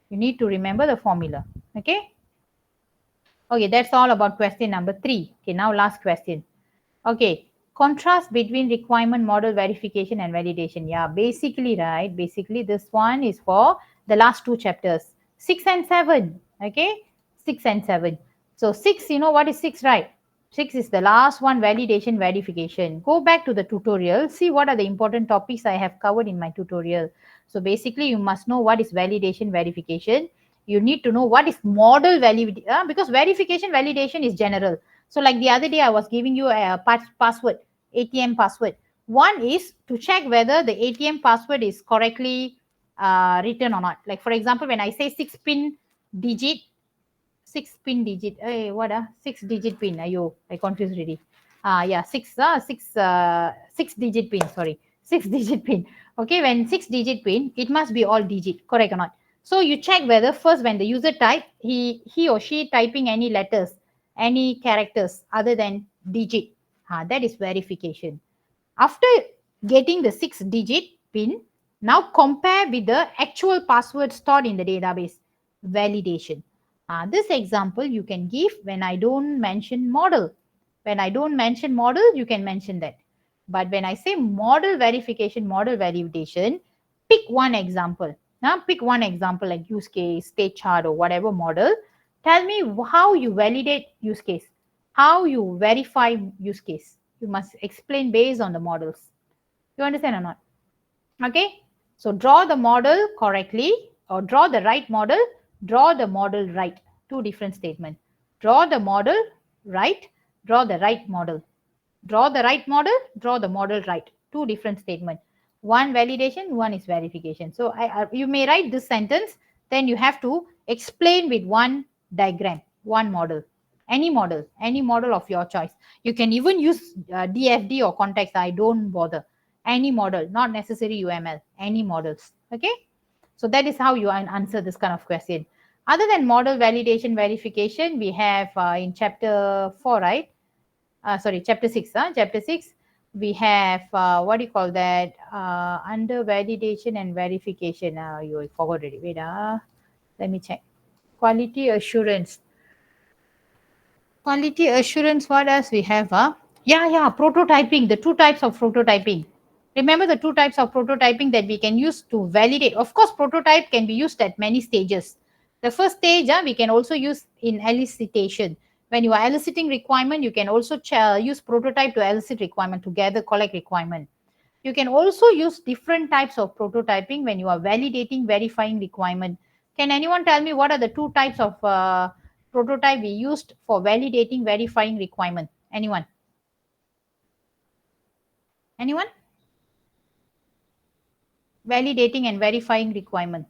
You need to remember the formula. Okay, okay, that's all about question number 3. Okay, now last question. Okay, contrast between requirement model verification and validation. Yeah, basically, right? Basically, this one is for the last 2 chapters, 6 and 7. Okay, 6 and 7. So 6, you know what is 6, right? 6 is the last one, validation, verification. Go back to the tutorial, see what are the important topics I have covered in my tutorial. So basically, you must know what is validation, verification. You need to know what is model validity, because verification validation is general. So like the other day I was giving you a password, ATM password. One is to check whether the ATM password is correctly written or not. Like for example, when I say 6 pin digit, 6 pin digit, what 6 digit pin, ayo, I confused already. Yeah, 6 digit pin, sorry, 6 digit pin. Okay, when 6 digit pin, it must be all digit, correct or not? So you check whether first when the user type, he or she typing any letters, any characters other than digit. That is verification. After getting the 6 digit pin, now compare with the actual password stored in the database. Validation. This example you can give when I don't mention model. When I don't mention model, you can mention that. But when I say model verification, model validation, pick one example. Now pick one example like use case, state chart, or whatever model. Tell me how you validate use case, how you verify use case. You must explain based on the models. You understand or not? Okay. So draw the model correctly, or draw the right model, draw the model right. Two different statements. Draw the model right, draw the right model. Draw the right model, draw the model right. Two different statements. One validation, one is verification. So you may write this sentence, then you have to explain with one diagram, one model. Any model of your choice. You can even use DFD or context. I don't bother. Any model, not necessary UML, any models. Okay. So that is how you answer this kind of question. Other than model validation verification, we have in chapter 4, right? Sorry, chapter 6. Chapter 6, we have what do you call that? Under validation and verification. You forgot already. Wait, let me check. Quality assurance. Quality assurance, what else we have? Yeah, prototyping, the two types of prototyping. Remember the two types of prototyping that we can use to validate. Of course, prototype can be used at many stages. The first stage, we can also use in elicitation. When you are eliciting requirement, you can also use prototype to elicit requirement, to gather, collect requirement. You can also use different types of prototyping when you are validating, verifying requirement. Can anyone tell me what are the two types of prototype we used for validating, verifying requirement? Anyone? Anyone? Validating and verifying requirement.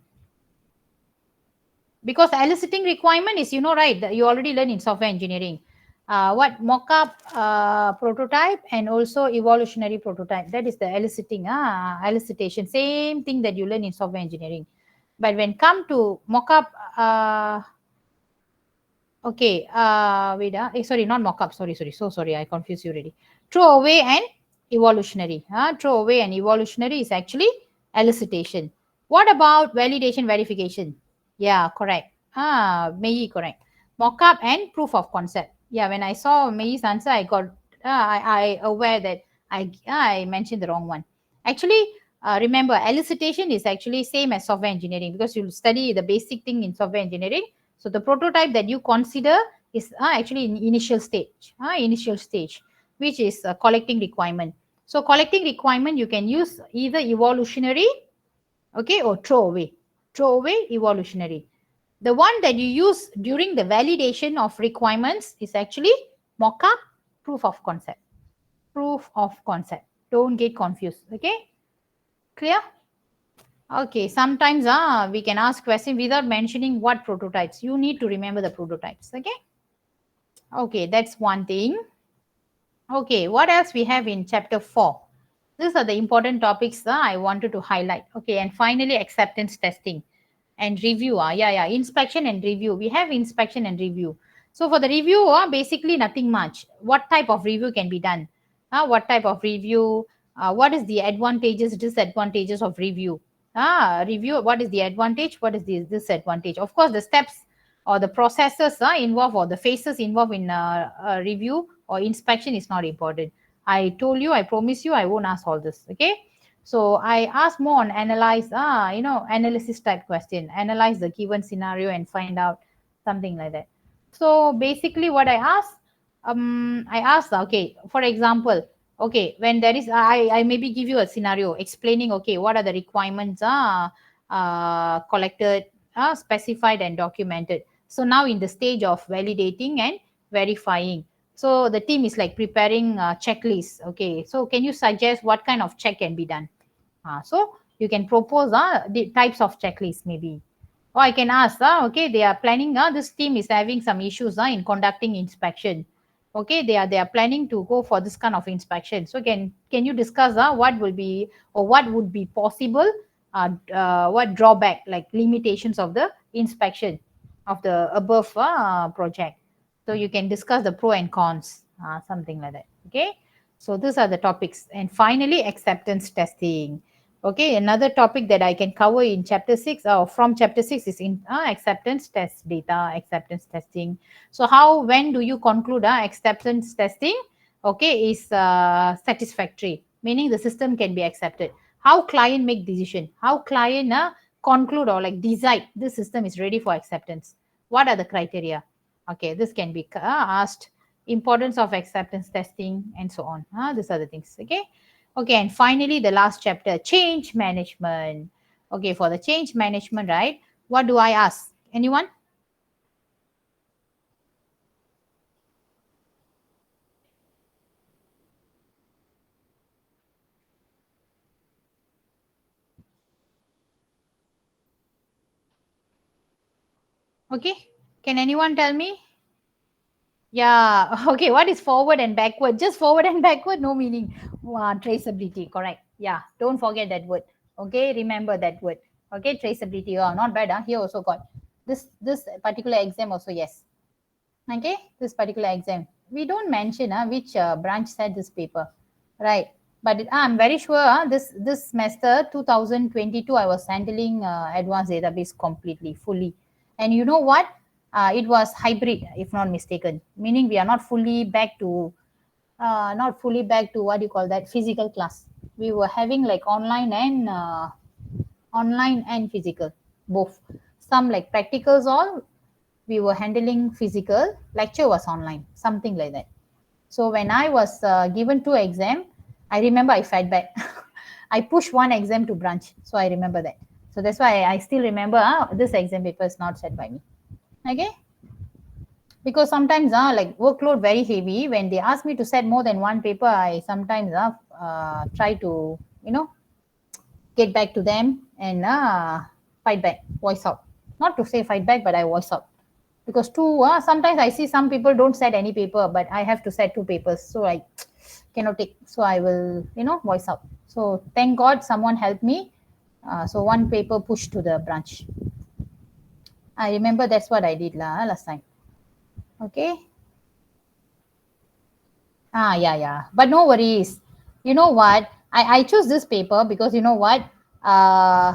Because eliciting requirement is, right, you already learned in software engineering. What mock-up prototype and also evolutionary prototype. That is the eliciting, elicitation. Same thing that you learn in software engineering. But when come to mock-up, okay, wait, sorry, not mock-up, sorry, so sorry, I confused you already. Throw away and evolutionary. Throw away and evolutionary is actually elicitation. What about validation, verification? Yeah, correct. Mei, correct. Mock-up and proof of concept. Yeah, when I saw Mei's answer, I got, I aware that I mentioned the wrong one. Actually, remember, elicitation is actually same as software engineering, because you'll study the basic thing in software engineering. So the prototype that you consider is actually in initial stage, which is collecting requirement. So collecting requirement, you can use either evolutionary, okay, or throw away, evolutionary. The one that you use during the validation of requirements is actually mock-up, proof of concept. Proof of concept. Don't get confused. Okay, clear? Okay, sometimes we can ask question without mentioning what prototypes. You need to remember the prototypes. Okay, that's one thing. Okay, what else we have in chapter 4? These are the important topics I wanted to highlight. Okay, and finally, acceptance testing and review. Yeah, inspection and review. We have inspection and review. So for the review, basically nothing much. What type of review can be done? What type of review? What is the advantages, disadvantages of review? Review, what is the advantage? What is the disadvantage? Of course, the steps or the processes involved, or the phases involved in review or inspection is not important. I told you, I promise you, I won't ask all this. Okay. So I ask more on analyze, analysis type question, analyze the given scenario and find out something like that. So basically what I asked, okay, for example, okay, when there is, I maybe give you a scenario explaining, okay, what are the requirements collected, specified and documented. So now in the stage of validating and verifying. So the team is like preparing checklists. Okay, so can you suggest what kind of check can be done? So you can propose the types of checklists maybe. Or I can ask, okay, they are planning, this team is having some issues in conducting inspection. Okay, they are planning to go for this kind of inspection. So can you discuss what will be or what would be possible, what drawback, like limitations of the inspection of the above project. So you can discuss the pro and cons, something like that. Okay, so these are the topics. And finally, acceptance testing. Okay, another topic that I can cover in chapter 6 or from chapter 6 is in acceptance test data, acceptance testing. So how, when do you conclude acceptance testing? Okay, is satisfactory, meaning the system can be accepted. How client make decision? How client conclude or like decide this system is ready for acceptance? What are the criteria? Okay, this can be asked. Importance of acceptance testing and so on. These are the things. Okay. Okay, and finally, the last chapter, change management. Okay, for the change management, right? What do I ask? Anyone? Okay, can anyone tell me? Yeah, okay, what is forward and backward? Just forward and backward, no meaning. Traceability, correct. Yeah, don't forget that word. Okay, remember that word. Okay, traceability. Oh, not bad. Here also got this particular exam also, yes. Okay, this particular exam we don't mention which branch said this paper, right? But I'm very sure this semester 2022 I was handling advanced database completely fully. And you know what, it was hybrid if not mistaken, meaning we are not fully back to what do you call that, physical class. We were having like online and physical both. Some like practicals all we were handling physical, lecture was online, something like that. So when I was given two exam, I remember I fed back. I pushed one exam to branch, so I remember that. So that's why I still remember this exam paper is not set by me. Okay, because sometimes like workload very heavy. When they ask me to set more than one paper, I sometimes try to get back to them and fight back, voice out. Not to say fight back, but I voice out. Because two, sometimes I see some people don't set any paper, but I have to set two papers. So I cannot take. So I will, voice out. So thank God someone helped me. So one paper pushed to the branch. I remember that's what I did last time. Okay. Yeah, yeah. But no worries. You know what? I choose this paper because you know what? Uh,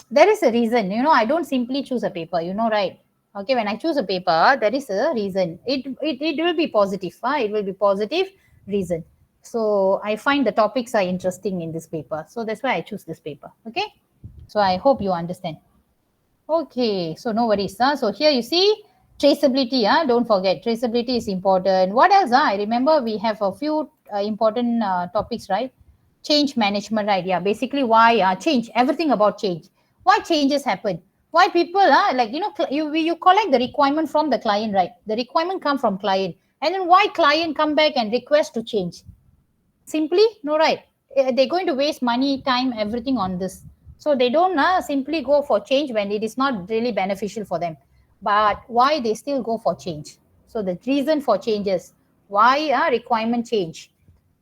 there is a reason. I don't simply choose a paper, right? Okay, when I choose a paper, there is a reason. It will be positive. It will be positive reason. So I find the topics are interesting in this paper. So that's why I choose this paper. Okay. So I hope you understand. Okay, so no worries. So here you see traceability. Don't forget, traceability is important. What else? I remember we have a few important topics, right? Change management, right? Yeah, basically why change, everything about change. Why changes happen? Why people like you collect the requirement from the client, right? The requirement come from client, and then why client come back and request to change? Simply no, right? They're going to waste money, time, everything on this. So they don't simply go for change when it is not really beneficial for them. But why they still go for change? So the reason for changes, why requirement change?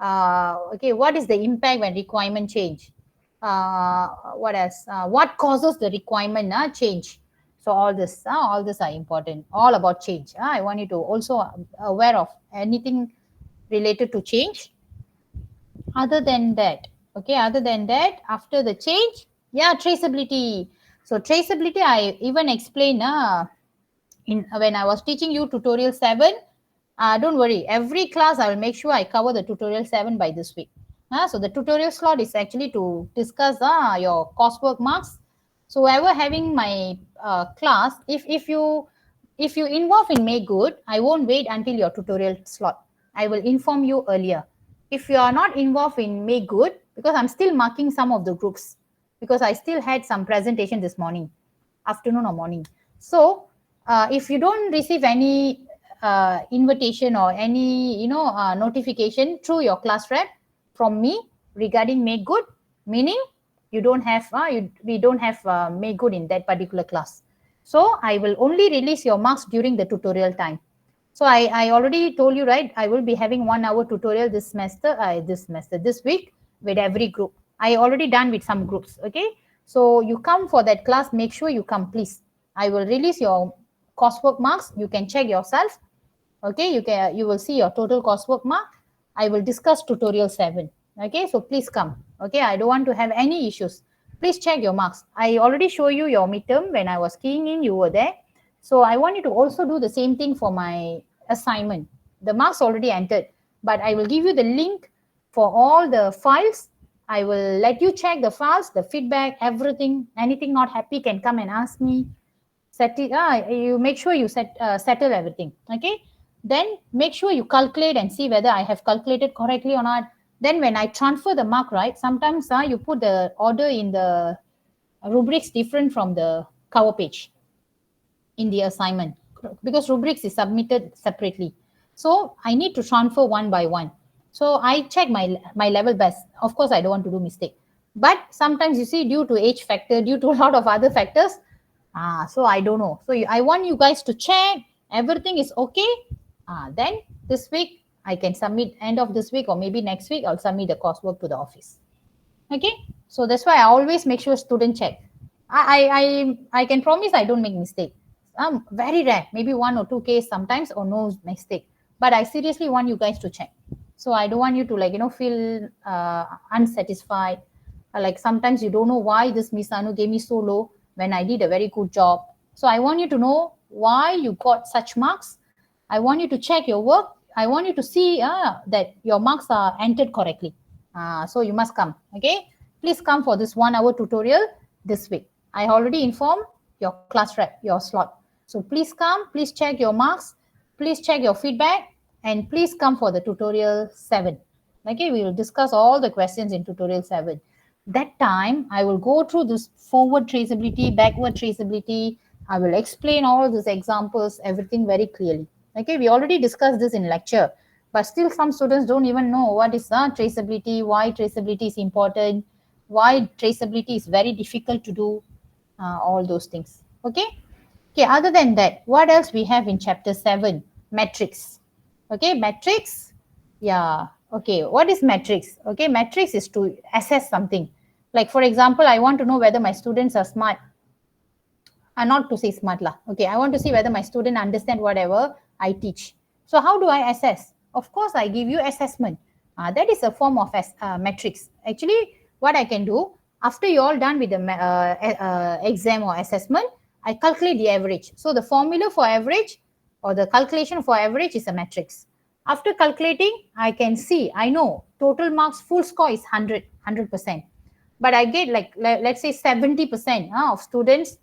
Okay, what is the impact when requirement change? What else? What causes the requirement change? So all this are important, all about change. I want you to also aware of anything related to change. Other than that, okay, other than that, after the change, yeah, traceability. So traceability I even explained in when I was teaching you tutorial 7. Don't worry, every class I will make sure I cover the tutorial 7 by this week. So the tutorial slot is actually to discuss your coursework marks. So whoever having my class, if you involve in make good, I won't wait until your tutorial slot. I will inform you earlier. If you are not involved in make good, because I'm still marking some of the groups, because I still had some presentation this morning. afternoon or morning. So if you don't receive any invitation or any notification through your class rep from me regarding make good, meaning you don't have we don't have make good in that particular class. So I will only release your marks during the tutorial time. So I already told you, right? I will be having 1 hour tutorial this week with every group. I already done with some groups. Okay. So you come for that class, make sure you come, please. I will release your coursework marks. You can check yourself. Okay, you will see your total coursework mark. I will discuss tutorial 7. Okay, so please come. Okay, I don't want to have any issues. Please check your marks. I already show you your midterm when I was keying in, you were there. So I want you to also do the same thing for my assignment. The marks already entered, but I will give you the link for all the files. I will let you check the files, the feedback, everything. Anything not happy can come and ask me. You make sure you settle everything. Okay, then make sure you calculate and see whether I have calculated correctly or not. Then when I transfer the mark, right, sometimes you put the order in the rubrics different from the cover page in the assignment, because rubrics is submitted separately. So I need to transfer one by one. So I check my level best. Of course, I don't want to do mistake. But sometimes you see, due to age factor, due to a lot of other factors, so I don't know. So I want you guys to check everything is okay. Then this week I can submit, end of this week or maybe next week I'll submit the coursework to the office. Okay, so that's why I always make sure student check. I can promise I don't make mistake. Very rare, maybe 1 or 2 case sometimes, or no mistake. But I seriously want you guys to check. So I don't want you to feel unsatisfied. Like sometimes you don't know why this Miss Anu gave me so low when I did a very good job. So I want you to know why you got such marks. I want you to check your work. I want you to see that your marks are entered correctly. So you must come. Okay, please come for this 1 hour tutorial this week. I already informed your class rep, your slot. So please come, please check your marks, please check your feedback, and please come for the tutorial 7. Okay, we will discuss all the questions in tutorial 7. That time, I will go through this forward traceability, backward traceability. I will explain all these examples, everything very clearly. Okay, we already discussed this in lecture, but still some students don't even know what is traceability, why traceability is important, why traceability is very difficult to do, all those things. Okay. Okay, other than that, what else we have in chapter 7? Metrics. Okay, metrics. Yeah. Okay, what is metrics? Okay, metrics is to assess something. Like for example, I want to know whether my students are smart. Not to say smart lah. Okay, I want to see whether my student understand whatever I teach. So how do I assess? Of course, I give you assessment. That is a form of metrics. Actually, what I can do, after you all done with the exam or assessment, I calculate the average. So the formula for average or the calculation for average is a matrix. After calculating, I can see, I know total marks, full score is 100%. But I get like, let's say 70% of students